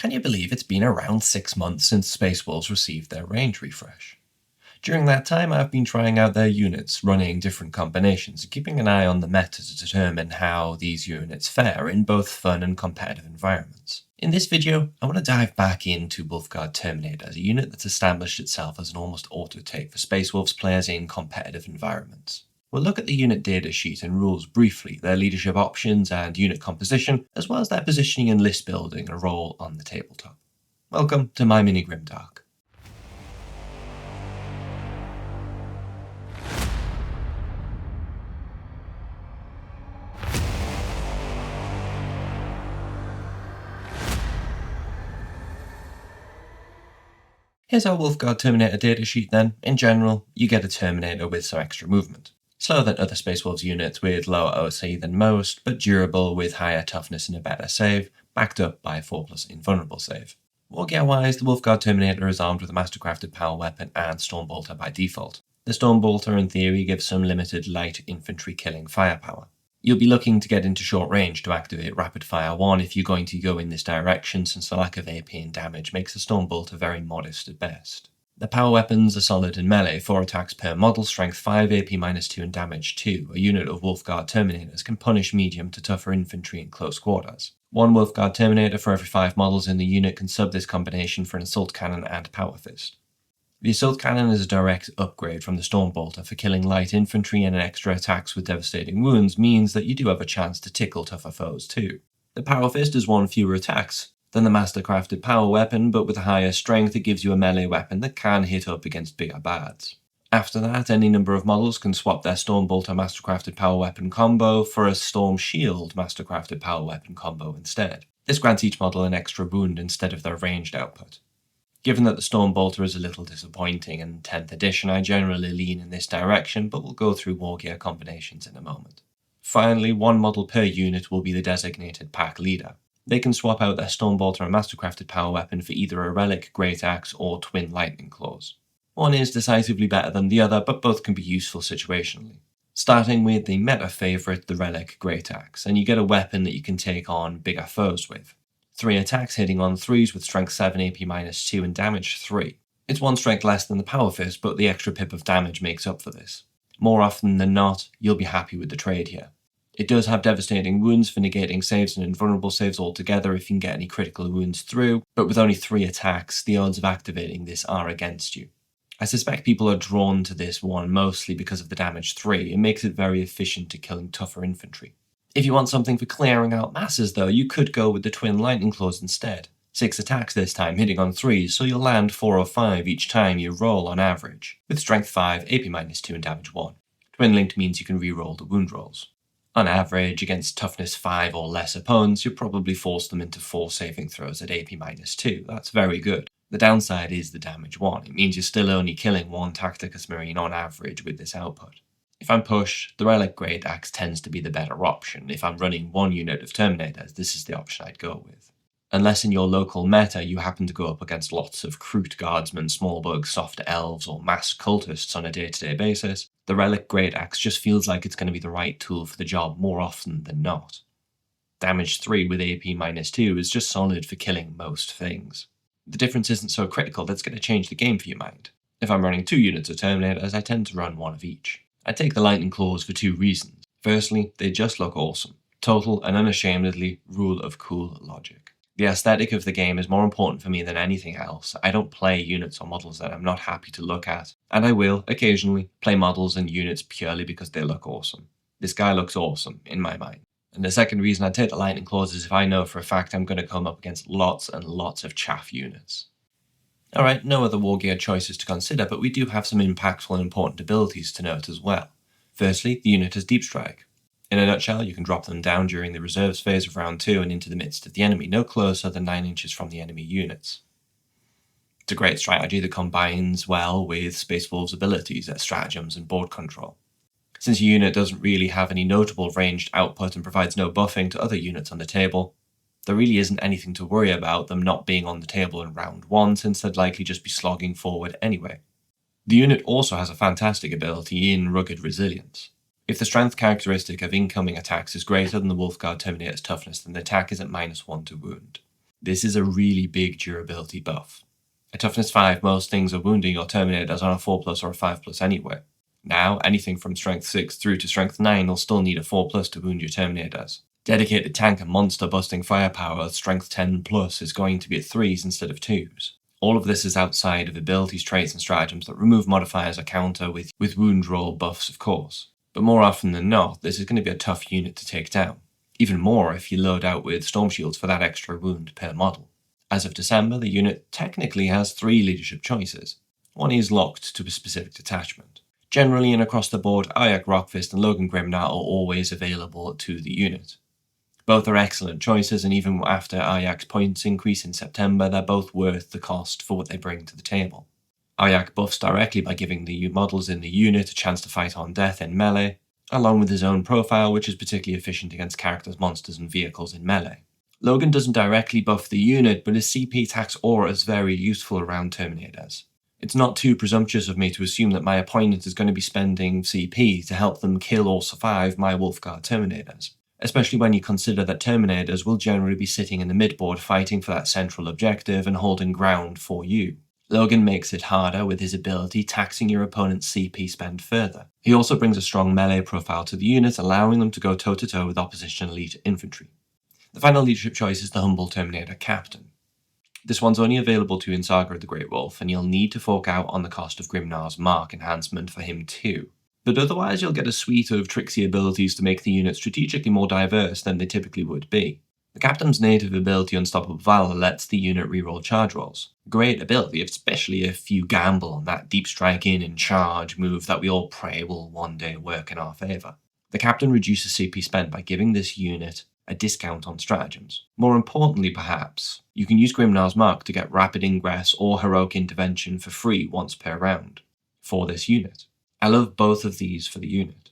Can you believe it's been around 6 months since Space Wolves received their range refresh? During that time, I've been trying out their units, running different combinations, and keeping an eye on the meta to determine how these units fare in both fun and competitive environments. In this video, I want to dive back into Wolf Guard Terminators, a unit that's established itself as an almost auto-take for Space Wolves players in competitive environments. We'll look at the unit datasheet and rules briefly, their leadership options and unit composition, as well as their positioning and list building and role on the tabletop. Welcome to my mini Grimdark. Here's our Wolf Guard Terminator datasheet then. In general, you get a Terminator with some extra movement. Slower than other Space Wolves units with lower OC than most, but durable with higher toughness and a better save, backed up by a 4+ invulnerable save. Wargear-wise, the Wolf Guard Terminator is armed with a mastercrafted power weapon and Stormbolter by default. The Stormbolter in theory gives some limited light infantry killing firepower. You'll be looking to get into short range to activate Rapid Fire 1 if you're going to go in this direction, since the lack of AP and damage makes the Stormbolter very modest at best. The power weapons are solid in melee, 4 attacks per model, strength 5, AP -2 and damage 2. A unit of Wolf Guard Terminators can punish medium to tougher infantry in close quarters. 1 Wolf Guard Terminator for every 5 models in the unit can sub this combination for an Assault Cannon and Power Fist. The Assault Cannon is a direct upgrade from the Stormbolter for killing light infantry, and an extra attacks with devastating wounds means that you do have a chance to tickle tougher foes too. The Power Fist is 1 fewer attacks than the mastercrafted power weapon, but with a higher strength it gives you a melee weapon that can hit up against bigger bads. After that, any number of models can swap their Stormbolter mastercrafted power weapon combo for a Storm Shield mastercrafted power weapon combo instead. This grants each model an extra wound instead of their ranged output. Given that the Stormbolter is a little disappointing in 10th edition, I generally lean in this direction, but we'll go through wargear combinations in a moment. Finally, 1 model per unit will be the designated pack leader. They can swap out their Stormbolter and mastercrafted power weapon for either a relic, great axe, or twin lightning claws. One is decisively better than the other, but both can be useful situationally. Starting with the meta favourite, the relic great axe, and you get a weapon that you can take on bigger foes with. 3 attacks hitting on 3s with strength 7, AP -2 and damage 3. It's 1 strength less than the Power Fist, but the extra pip of damage makes up for this. More often than not, you'll be happy with the trade here. It does have devastating wounds for negating saves and invulnerable saves altogether if you can get any critical wounds through, but with only 3 attacks, the odds of activating this are against you. I suspect people are drawn to this one mostly because of the damage 3. It makes it very efficient at killing tougher infantry. If you want something for clearing out masses though, you could go with the twin lightning claws instead. 6 attacks this time, hitting on 3s, so you'll land 4 or 5 each time you roll on average, with strength 5, AP -2 and damage 1. Twin linked means you can re-roll the wound rolls. On average, against toughness 5 or less opponents, you'll probably force them into 4 saving throws at AP -2. That's very good. The downside is the damage 1. It means you're still only killing 1 Tacticus Marine on average with this output. If I'm pushed, the Relic Great Axe tends to be the better option. If I'm running 1 unit of Terminators, this is the option I'd go with. Unless in your local meta you happen to go up against lots of Kroot Guardsmen, small bugs, soft elves, or mass cultists on a day-to-day basis, the Relic Great Axe just feels like it's going to be the right tool for the job more often than not. Damage 3 with AP -2 is just solid for killing most things. The difference isn't so critical that's going to change the game for your mind. If I'm running 2 units of Terminators, I tend to run 1 of each. I take the lightning claws for 2 reasons. Firstly, they just look awesome. Total and unashamedly rule of cool logic. The aesthetic of the game is more important for me than anything else. I don't play units or models that I'm not happy to look at, and I will, occasionally, play models and units purely because they look awesome. This guy looks awesome, in my mind. And the second reason I take the lightning claws is if I know for a fact I'm going to come up against lots and lots of chaff units. Alright, no other wargear choices to consider, but we do have some impactful and important abilities to note as well. Firstly, the unit has Deep Strike. In a nutshell, you can drop them down during the reserves phase of round 2 and into the midst of the enemy, no closer than 9 inches from the enemy units. It's a great strategy that combines well with Space Wolves' abilities at stratagems and board control. Since your unit doesn't really have any notable ranged output and provides no buffing to other units on the table, there really isn't anything to worry about them not being on the table in round 1, since they'd likely just be slogging forward anyway. The unit also has a fantastic ability in rugged resilience. If the strength characteristic of incoming attacks is greater than the Wolf Guard Terminator's toughness, then the attack is at -1 to wound. This is a really big durability buff. At toughness 5, most things are wounding your Terminators on a 4+ or a 5+ anyway. Now, anything from strength 6 through to strength 9 will still need a 4+ to wound your Terminators. Dedicated tank and monster busting firepower at strength 10+ is going to be at 3s instead of 2s. All of this is outside of abilities, traits, and stratagems that remove modifiers or counter with wound roll buffs, of course. But more often than not, this is going to be a tough unit to take down. Even more if you load out with storm shields for that extra wound per model. As of December, the unit technically has 3 leadership choices. One is locked to a specific detachment. Generally and across the board, Arjac Rockfist and Logan Grimnar are always available to the unit. Both are excellent choices, and even after Arjac's points increase in September, they're both worth the cost for what they bring to the table. Arjac buffs directly by giving the models in the unit a chance to fight on death in melee, along with his own profile, which is particularly efficient against characters, monsters, and vehicles in melee. Logan doesn't directly buff the unit, but his CP tax aura is very useful around Terminators. It's not too presumptuous of me to assume that my opponent is going to be spending CP to help them kill or survive my Wolf Guard Terminators, especially when you consider that Terminators will generally be sitting in the midboard fighting for that central objective and holding ground for you. Logan makes it harder with his ability, taxing your opponent's CP spend further. He also brings a strong melee profile to the unit, allowing them to go toe-to-toe with opposition elite infantry. The final leadership choice is the humble Terminator Captain. This one's only available to you in Saga of the Great Wolf, and you'll need to fork out on the cost of Grimnar's Mark enhancement for him too. But otherwise you'll get a suite of tricksy abilities to make the unit strategically more diverse than they typically would be. The Captain's native ability Unstoppable Valor lets the unit reroll charge rolls. Great ability, especially if you gamble on that deep strike in and charge move that we all pray will one day work in our favour. The Captain reduces CP spend by giving this unit a discount on stratagems. More importantly perhaps, you can use Grimnar's Mark to get rapid ingress or heroic intervention for free once per round for this unit. I love both of these for the unit.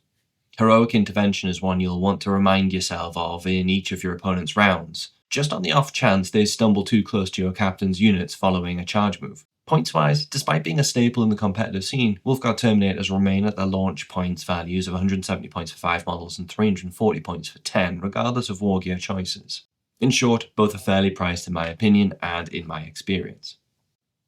Heroic intervention is one you'll want to remind yourself of in each of your opponent's rounds, just on the off chance they stumble too close to your captain's units following a charge move. Points-wise, despite being a staple in the competitive scene, Wolf Guard Terminators remain at their launch points values of 170 points for 5 models and 340 points for 10, regardless of wargear choices. In short, both are fairly priced in my opinion and in my experience.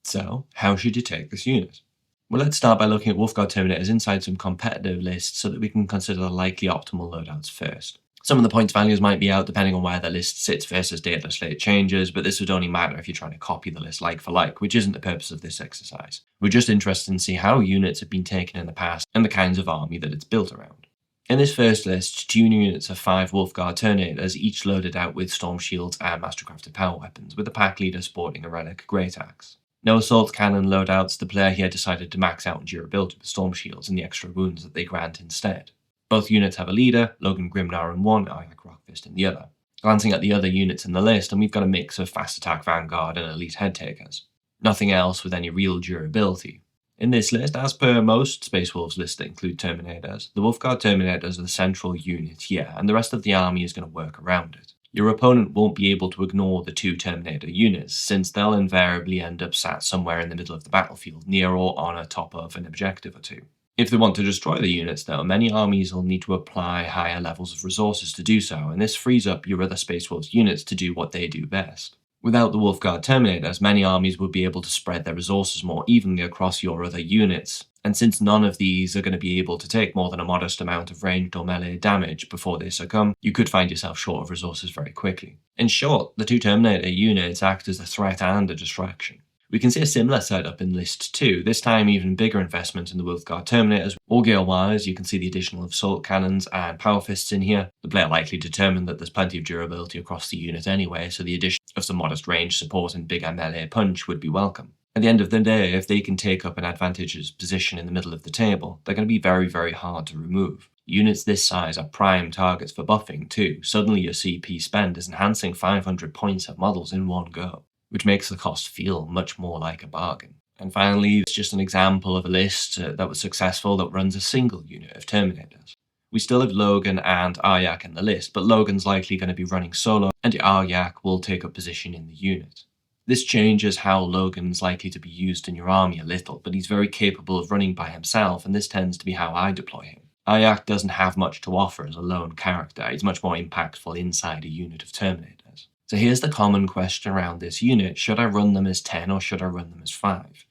So, how should you take this unit? Well, let's start by looking at Wolf Guard Terminators inside some competitive lists so that we can consider the likely optimal loadouts first. Some of the points values might be out depending on where the list sits versus data slate changes, but this would only matter if you're trying to copy the list like for like, which isn't the purpose of this exercise. We're just interested in see how units have been taken in the past and the kinds of army that it's built around. In this first list, 2 units of 5 Wolf Guard Terminators, each loaded out with storm shields and mastercrafted power weapons, with the pack leader sporting a relic great axe. No assault cannon loadouts, the player here decided to max out on durability with storm shields and the extra wounds that they grant instead. Both units have a leader, Logan Grimnar in one, Arjac Rockfist in the other. Glancing at the other units in the list, and we've got a mix of fast attack vanguard and elite head takers. Nothing else with any real durability. In this list, as per most Space Wolves lists that include Terminators, the Wolf Guard Terminators are the central unit here, and the rest of the army is going to work around it. Your opponent won't be able to ignore the 2 Terminator units, since they'll invariably end up sat somewhere in the middle of the battlefield, near or on a top of an objective or 2. If they want to destroy the units though, many armies will need to apply higher levels of resources to do so, and this frees up your other Space Wolves units to do what they do best. Without the Wolf Guard Terminators, many armies would be able to spread their resources more evenly across your other units, and since none of these are going to be able to take more than a modest amount of ranged or melee damage before they succumb, you could find yourself short of resources very quickly. In short, the 2 Terminator units act as a threat and a distraction. We can see a similar setup in List 2, this time even bigger investment in the Wolf Guard Terminators. Wargear-wise, you can see the additional assault cannons and power fists in here. The player likely determined that there's plenty of durability across the unit anyway, so the addition of some modest range support and bigger melee punch would be welcome. At the end of the day, if they can take up an advantageous position in the middle of the table, they're going to be very, very hard to remove. Units this size are prime targets for buffing too. Suddenly your CP spend is enhancing 500 points of models in one go, which makes the cost feel much more like a bargain. And finally, it's just an example of a list that was successful that runs a single unit of Terminators. We still have Logan and Arjac in the list, but Logan's likely going to be running solo, and Arjac will take up position in the unit. This changes how Logan's likely to be used in your army a little, but he's very capable of running by himself, and this tends to be how I deploy him. Arjac doesn't have much to offer as a lone character, he's much more impactful inside a unit of Terminators. So here's the common question around this unit: should I run them as 10 or should I run them as 5?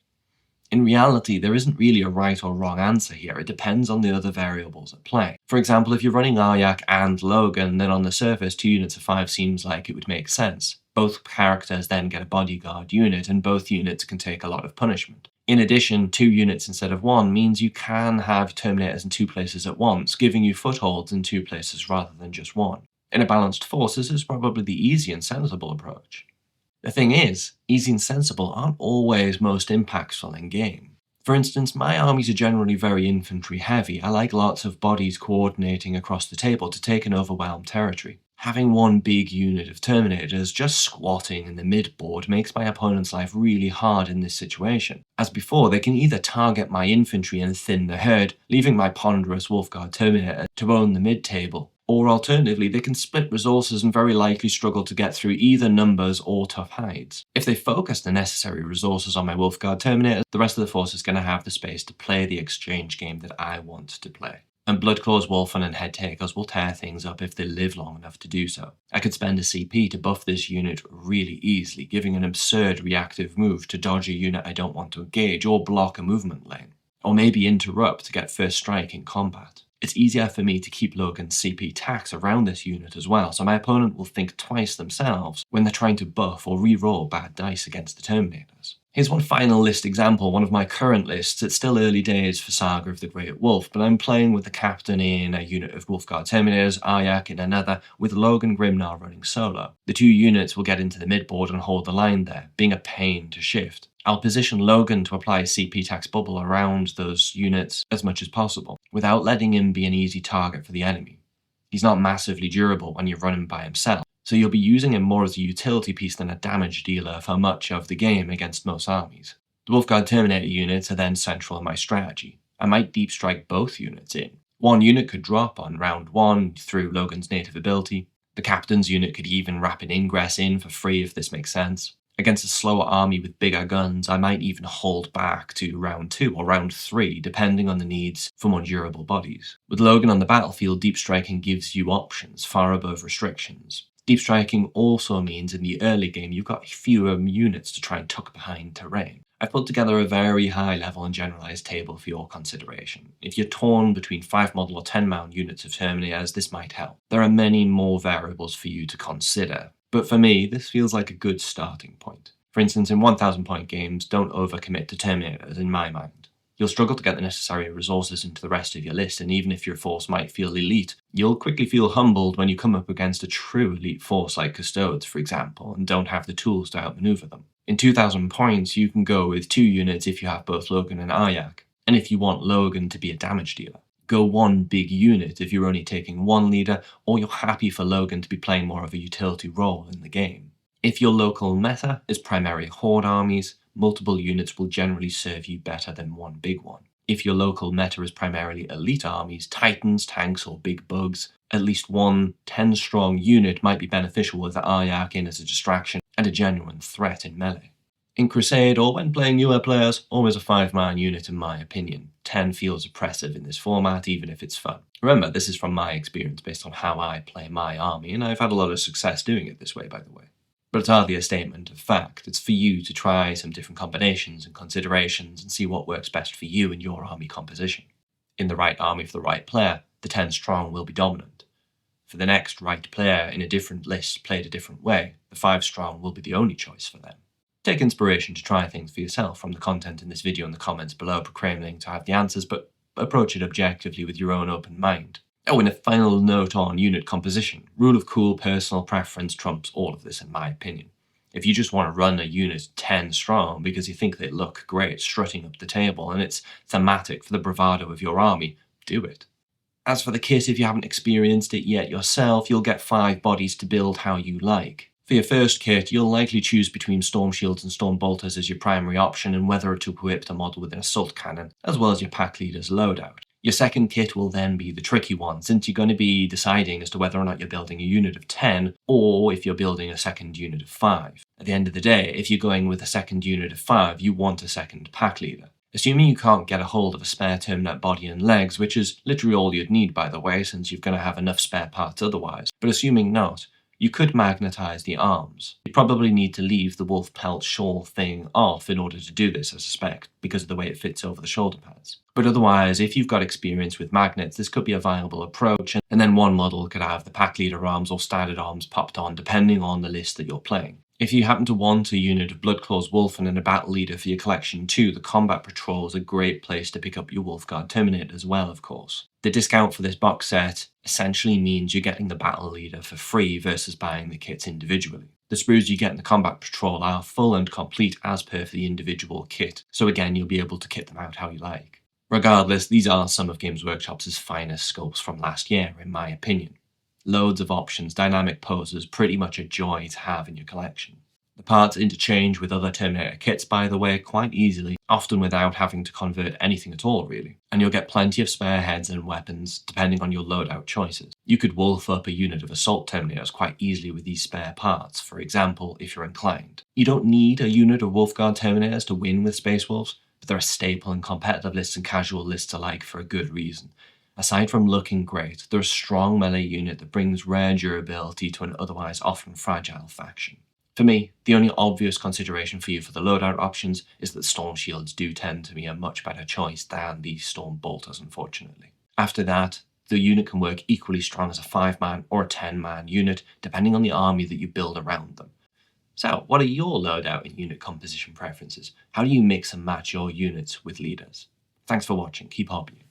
In reality, there isn't really a right or wrong answer here. It depends on the other variables at play. For example, if you're running Arjac and Logan, then on the surface 2 units of 5 seems like it would make sense. Both characters then get a bodyguard unit, and both units can take a lot of punishment. In addition, 2 units instead of 1 means you can have Terminators in 2 places at once, giving you footholds in 2 places rather than just 1. In a balanced force, this is probably the easy and sensible approach. The thing is, easy and sensible aren't always most impactful in game. For instance, my armies are generally very infantry heavy. I like lots of bodies coordinating across the table to take an overwhelmed territory. Having one big unit of Terminators just squatting in the mid-board makes my opponent's life really hard in this situation. As before, they can either target my infantry and thin the herd, leaving my ponderous Wolf Guard Terminator to own the mid-table, or alternatively, they can split resources and very likely struggle to get through either numbers or tough hides. If they focus the necessary resources on my Wolf Guard Terminators, the rest of the force is going to have the space to play the exchange game that I want to play. And Bloodclaws, Wolfen, and Head Takers will tear things up if they live long enough to do so. I could spend a CP to buff this unit really easily, giving an absurd reactive move to dodge a unit I don't want to engage or block a movement lane. Or maybe interrupt to get first strike in combat. It's easier for me to keep Logan's CP tax around this unit as well, so my opponent will think twice themselves when they're trying to buff or re-roll bad dice against the Terminators. Here's one final list example, one of my current lists. It's still early days for Saga of the Great Wolf, but I'm playing with the Captain in a unit of Wolf Guard Terminators, Arjac in another, with Logan Grimnar running solo. The 2 units will get into the mid-board and hold the line there, being a pain to shift. I'll position Logan to apply a CP tax bubble around those units as much as possible, without letting him be an easy target for the enemy. He's not massively durable when you run him by himself, so you'll be using him more as a utility piece than a damage dealer for much of the game against most armies. The Wolf Guard Terminator units are then central in my strategy. I might deep strike both units in. One unit could drop on round 1 through Logan's native ability. The Captain's unit could even rapid ingress in for free if this makes sense. Against a slower army with bigger guns, I might even hold back to round 2 or round 3, depending on the needs for more durable bodies. With Logan on the battlefield, deep striking gives you options far above restrictions. Deep striking also means in the early game you've got fewer units to try and tuck behind terrain. I've put together a very high level and generalized table for your consideration. If you're torn between 5 model or 10 mount units of Terminators, this might help. There are many more variables for you to consider, but for me, this feels like a good starting point. For instance, in 1000 point games, don't overcommit to Terminators in my mind. You'll struggle to get the necessary resources into the rest of your list, and even if your force might feel elite, you'll quickly feel humbled when you come up against a true elite force like Custodes, for example, and don't have the tools to outmaneuver them. In 2000 points, you can go with 2 units if you have both Logan and Arjac, and if you want Logan to be a damage dealer. Go 1 big unit if you're only taking 1 leader, or you're happy for Logan to be playing more of a utility role in the game. If your local meta is primarily horde armies, multiple units will generally serve you better than 1 big one. If your local meta is primarily elite armies, titans, tanks, or big bugs, at least 1 10-strong unit might be beneficial with the Arjac in as a distraction and a genuine threat in melee. In Crusade, or when playing newer players, always a 5-man unit in my opinion. 10 feels oppressive in this format, even if it's fun. Remember, this is from my experience based on how I play my army, and I've had a lot of success doing it this way, by the way. But it's hardly a statement of fact. It's for you to try some different combinations and considerations and see what works best for you and your army composition. In the right army for the right player, the 10 strong will be dominant. For the next right player in a different list played a different way, the 5 strong will be the only choice for them. Take inspiration to try things for yourself from the content in this video and the comments below, proclaiming to have the answers, but approach it objectively with your own open mind. Oh, and a final note on unit composition. Rule of cool personal preference trumps all of this in my opinion. If you just want to run a unit 10 strong because you think they look great strutting up the table and it's thematic for the bravado of your army, do it. As for the kit, if you haven't experienced it yet yourself, you'll get 5 bodies to build how you like. For your first kit, you'll likely choose between Storm Shields and Storm Bolters as your primary option and whether to equip a model with an Assault Cannon, as well as your Pack Leader's loadout. Your second kit will then be the tricky one, since you're going to be deciding as to whether or not you're building a unit of 10, or if you're building a second unit of 5. At the end of the day, if you're going with a second unit of 5, you want a second Pack Leader. Assuming you can't get a hold of a spare Terminate body and legs, which is literally all you'd need by the way, since you're going to have enough spare parts otherwise, but assuming not, You could magnetize the arms. You probably need to leave the wolf pelt shawl thing off in order to do this, I suspect, because of the way it fits over the shoulder pads. But otherwise, if you've got experience with magnets, this could be a viable approach, and then one model could have the pack leader arms or standard arms popped on, depending on the list that you're playing. If you happen to want a unit of Bloodclaw's Wolf and a battle leader for your collection too, the Combat Patrol is a great place to pick up your Wolf Guard Terminators as well, of course. The discount for this box set essentially means you're getting the battle leader for free versus buying the kits individually. The sprues you get in the Combat Patrol are full and complete as per for the individual kit, so again you'll be able to kit them out how you like. Regardless, these are some of Games Workshop's finest sculpts from last year, in my opinion. Loads of options, dynamic poses, pretty much a joy to have in your collection. The parts interchange with other Terminator kits, by the way, quite easily, often without having to convert anything at all, really. And you'll get plenty of spare heads and weapons, depending on your loadout choices. You could wolf up a unit of Assault Terminators quite easily with these spare parts, for example, if you're inclined. You don't need a unit of Wolf Guard Terminators to win with Space Wolves, but they're a staple in competitive lists and casual lists alike for a good reason. Aside from looking great, they're a strong melee unit that brings rare durability to an otherwise often fragile faction. For me, the only obvious consideration for you for the loadout options is that Storm Shields do tend to be a much better choice than the Storm Bolters, unfortunately. After that, the unit can work equally strong as a 5-man or a 10-man unit, depending on the army that you build around them. So, what are your loadout and unit composition preferences? How do you mix and match your units with leaders? Thanks for watching, keep hobbying.